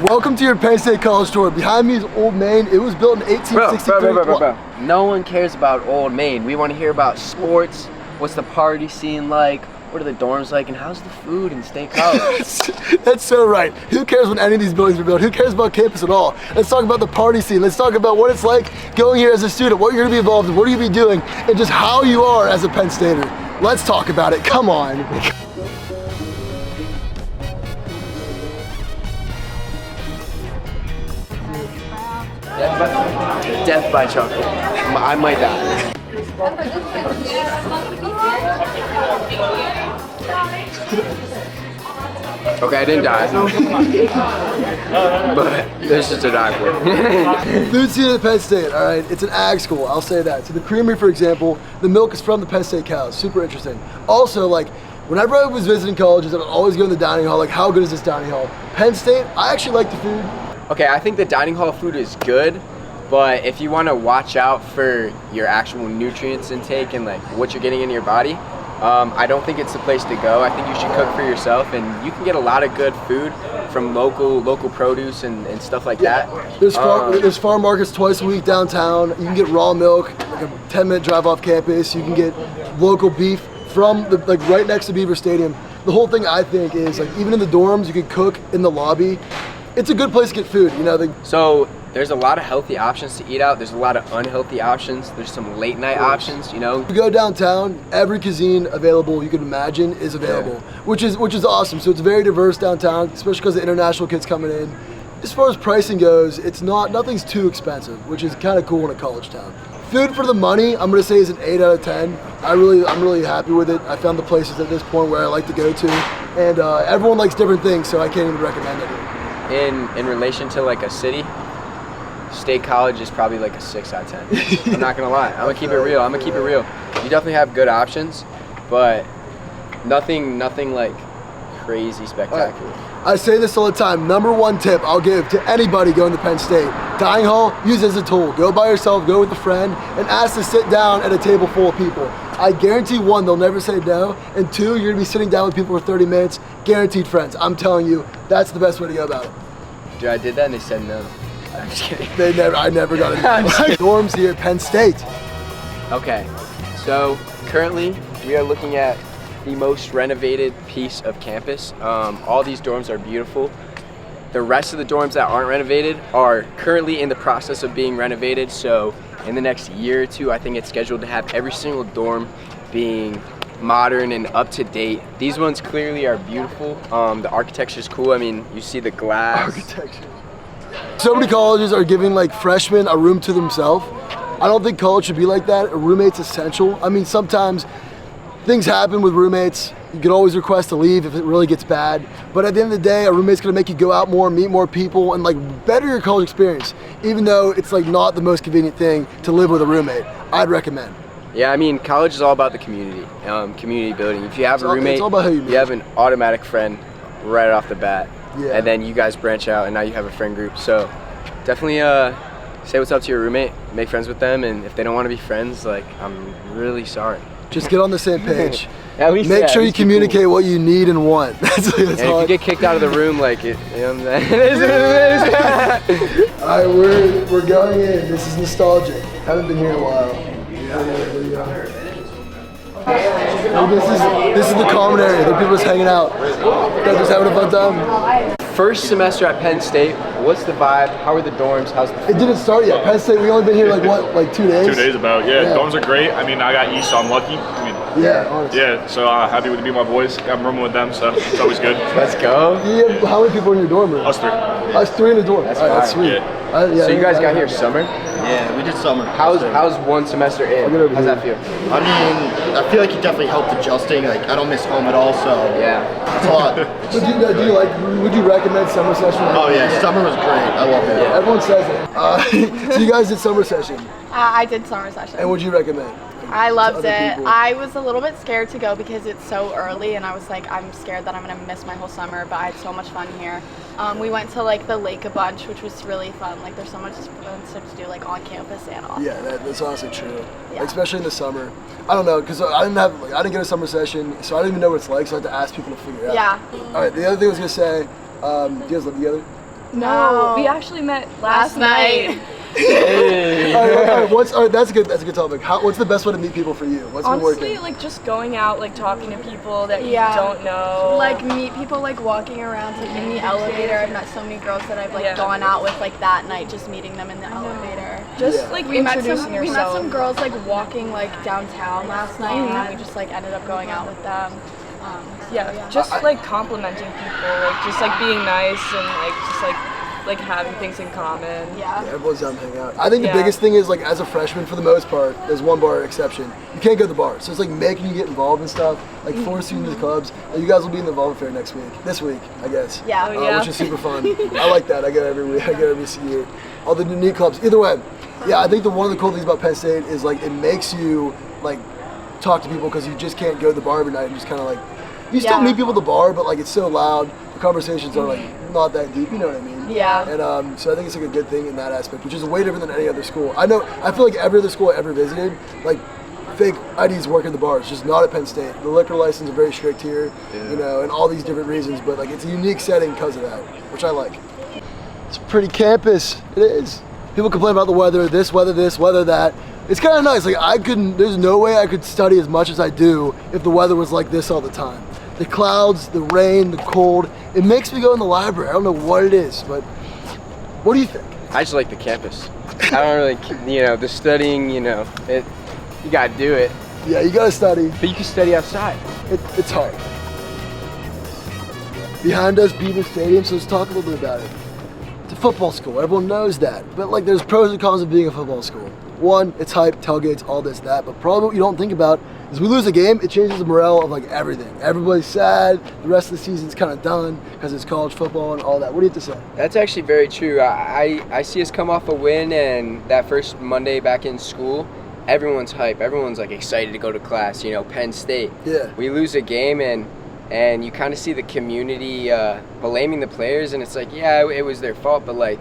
Welcome to your Penn State College tour. Behind me is Old Main. It was built in 1863. Bro. No one cares about Old Main. We want to hear about sports. What's the party scene like? What are the dorms like? And how's the food in State College? That's so right. Who cares when any of these buildings were built? Who cares about campus at all? Let's talk about the party scene. Let's talk about what it's like going here as a student, what you're going to be involved in, what are you going to be doing, and just how you are as a Penn Stater. Let's talk about it. Come on. Death by chocolate. I might die. Okay, I didn't die. But this is to die for. Food scene at Penn State, all right? It's an ag school, I'll say that. So the creamery, for example, the milk is from the Penn State cows. Super interesting. Also, like, whenever I was visiting colleges, I would always go in the dining hall, like, how good is this dining hall? Penn State, I actually like the food. Okay, I think the dining hall food is good, but if you want to watch out for your actual nutrients intake and like what you're getting in your body, I don't think it's the place to go. I think you should cook for yourself, and you can get a lot of good food from local produce and stuff like that. There's farm markets twice a week downtown. You can get raw milk, like a 10-minute drive off campus. You can get local beef from like right next to Beaver Stadium. The whole thing, I think, is like even in the dorms, you can cook in the lobby. It's a good place to get food, you know. So there's a lot of healthy options to eat out. There's a lot of unhealthy options. There's some late night options, you know. You go downtown, every cuisine available you can imagine is available, which is awesome. So it's very diverse downtown, especially because the international kids coming in. As far as pricing goes, nothing's too expensive, which is kind of cool in a college town. Food for the money, I'm gonna say is an 8 out of 10. I'm really happy with it. I found the places at this point where I like to go to, and everyone likes different things, so I can't even recommend it. In relation to like a city, State College is probably like a 6 out of 10. I'm not gonna lie. I'm gonna keep it real. You definitely have good options, but nothing like crazy spectacular. I say this all the time. Number one tip I'll give to anybody going to Penn State: dining hall, use it as a tool. Go by yourself, go with a friend, and ask to sit down at a table full of people. I guarantee, one, they'll never say no, and two, you're gonna be sitting down with people for 30 minutes, guaranteed friends. I'm telling you, that's the best way to go about it. Dude, I did that and they said no. I'm just kidding. I never got it. Dorms here at Penn State. Okay, so currently we are looking at the most renovated piece of campus. All these dorms are beautiful. The rest of the dorms that aren't renovated are currently in the process of being renovated. So in the next year or two, I think it's scheduled to have every single dorm being modern and up to date. These ones clearly are beautiful. The architecture is cool. I mean, you see the glass. Architecture. So many colleges are giving like freshmen a room to themselves. I don't think college should be like that. A roommate's essential. I mean, sometimes things happen with roommates. You can always request to leave if it really gets bad. But at the end of the day, a roommate's gonna make you go out more, meet more people, and like better your college experience. Even though it's like not the most convenient thing to live with a roommate, I'd recommend. Yeah, I mean, college is all about the community, community building. If you have a roommate, it's all about who you meet. You have an automatic friend right off the bat. Yeah. And then you guys branch out, and now you have a friend group. So definitely say what's up to your roommate, make friends with them, and if they don't want to be friends, like, I'm really sorry. Just get on the same page. Make sure you communicate what you need and want. That's and if you get kicked out of the room, like, it is what it is. All right, we're going in. This is nostalgic. Haven't been here in a while. This is the common area. The people just hanging out. They're just having a fun time. First semester at Penn State, what's the vibe? How are the dorms? How's the food? It didn't start yet. Penn State, we only been here like what, like 2 days? 2 days about, yeah. Dorms are great. I mean, I got East, so I'm lucky. I mean, honestly. Yeah, so happy to be my boys. I'm rooming with them, so it's always good. Let's go. Yeah, how many people in your dorm room? Us 3. Us 3 in the dorm. That's, that's sweet. Yeah. So you guys got here summer? Yeah, we did summer. How's one semester in? How's that feel? I mean, I feel like it definitely helped adjusting. Like, I don't miss home at all, so yeah, it's a lot. Would you recommend summer session? Oh yeah, summer was great. I love it. Yeah. Everyone says it. So you guys did summer session. I did summer session. And would you recommend? I loved it. I was a little bit scared to go because it's so early, and I was like, I'm scared that I'm gonna miss my whole summer, but I had so much fun here. We went to like the lake a bunch, which was really fun. Like, there's so much fun stuff to do like on campus and off. Yeah, that's honestly true. Yeah. Like, especially in the summer. I don't know, because I didn't get a summer session, so I didn't even know what it's like. So I had to ask people to figure it out. Yeah. All right. The other thing I was gonna say, do you guys live together? No, we actually met last night. All right, that's a good topic. What's the best way to meet people for you? What's been Honestly, working? like just going out, like talking to people that you Yeah. don't know. Like meet people like walking around, like in the elevator. I've met so many girls that I've like Yeah. gone out with like that night, just meeting them in the elevator. just Yeah. like We met introducing some yourself. girls like walking like downtown last night, and then we just like ended up going out with them. Yeah, just like complimenting people, like just like being nice and like just like having things in common. Yeah. Everyone's down to hang out. I think the Yeah. biggest thing is like as a freshman, for the most part, there's one bar exception. You can't go to the bar, so it's like making you get involved and stuff, like forcing you into the clubs. And you guys will be in the Volvo Fair this week, I guess. Yeah. Which is super fun. I like that. I go every week. I go every year. All the unique clubs. Either way, yeah. I think one of the cool things about Penn State is like it makes you like talk to people because you just can't go to the bar every night and just kind of like you still Yeah. meet people at the bar, but like it's so loud. The conversations are like not that deep. You know what I mean? Yeah. And so I think it's like a good thing in that aspect, which is way different than any other school. I feel like every other school I ever visited, like fake IDs work in the bars, just not at Penn State. The liquor license is very strict here, you know, and all these different reasons. But like it's a unique setting because of that, which I like. It's a pretty campus. It is. People complain about the weather, weather that. It's kind of nice. Like there's no way I could study as much as I do if the weather was like this all the time. The clouds, the rain, the cold, it makes me go in the library. I don't know what it is, but what do you think? I just like the campus. I don't really, the studying, you gotta do it. Yeah, you gotta study. But you can study outside. It's hard. Behind us, Beaver Stadium, so let's talk a little bit about it. It's a football school, everyone knows that. But like there's pros and cons of being a football school. One, it's hype, tailgates, all this, that. But probably what you don't think about is we lose a game, it changes the morale of like everything. Everybody's sad, the rest of the season's kind of done because it's college football and all that. What do you have to say? That's actually very true. I see us come off a win, and that first Monday back in school, everyone's hype. Everyone's like excited to go to class. Penn State. Yeah. We lose a game, and you kind of see the community blaming the players, and it's like, yeah, it was their fault, but like,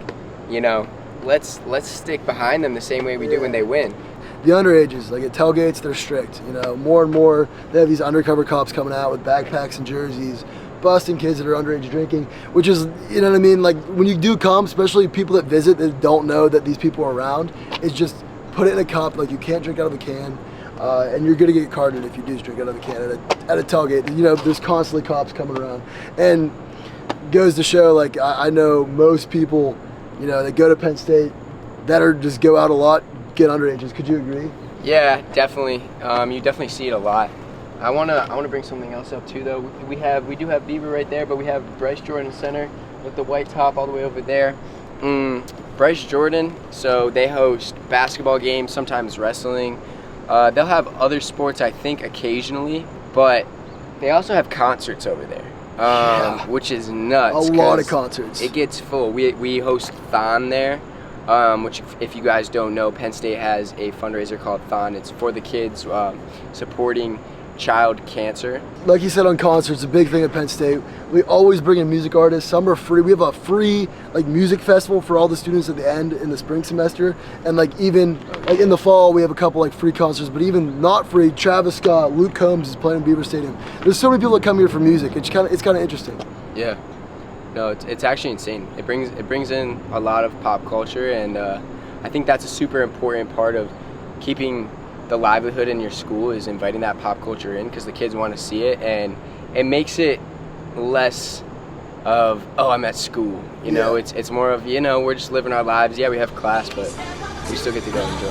let's stick behind them the same way we do when they win. The underages, like at tailgates, they're strict. More and more they have these undercover cops coming out with backpacks and jerseys, busting kids that are underage drinking, which is, you know what I mean? Like when you do come, especially people that visit that don't know that these people are around, it's just put it in a cup. Like you can't drink out of a can, and you're gonna get carded if you do drink out of a can at a tailgate. There's constantly cops coming around, and goes to show, like I know most people, that go to Penn State that are just go out a lot, get underages. Could you agree? Yeah, definitely. You definitely see it a lot. I wanna bring something else up too, though. We do have Beaver right there, but we have Bryce Jordan Center with the white top all the way over there. Bryce Jordan, so they host basketball games, sometimes wrestling. They'll have other sports, I think, occasionally, but they also have concerts over there, which is nuts. A lot of concerts. It gets full. We host Thon there. Which, if you guys don't know, Penn State has a fundraiser called Thon. It's for the kids, supporting child cancer. Like you said on concerts, a big thing at Penn State. We always bring in music artists. Some are free. We have a free like music festival for all the students at the end in the spring semester, and like even like in the fall we have a couple like free concerts. But even not free, Travis Scott, Luke Combs is playing in Beaver Stadium. There's so many people that come here for music. It's kind of interesting. Yeah. No, it's actually insane. It brings in a lot of pop culture, and I think that's a super important part of keeping the livelihood in your school is inviting that pop culture in, because the kids want to see it, and it makes it less of, oh, I'm at school. It's more of, we're just living our lives. Yeah, we have class, but we still get to go enjoy.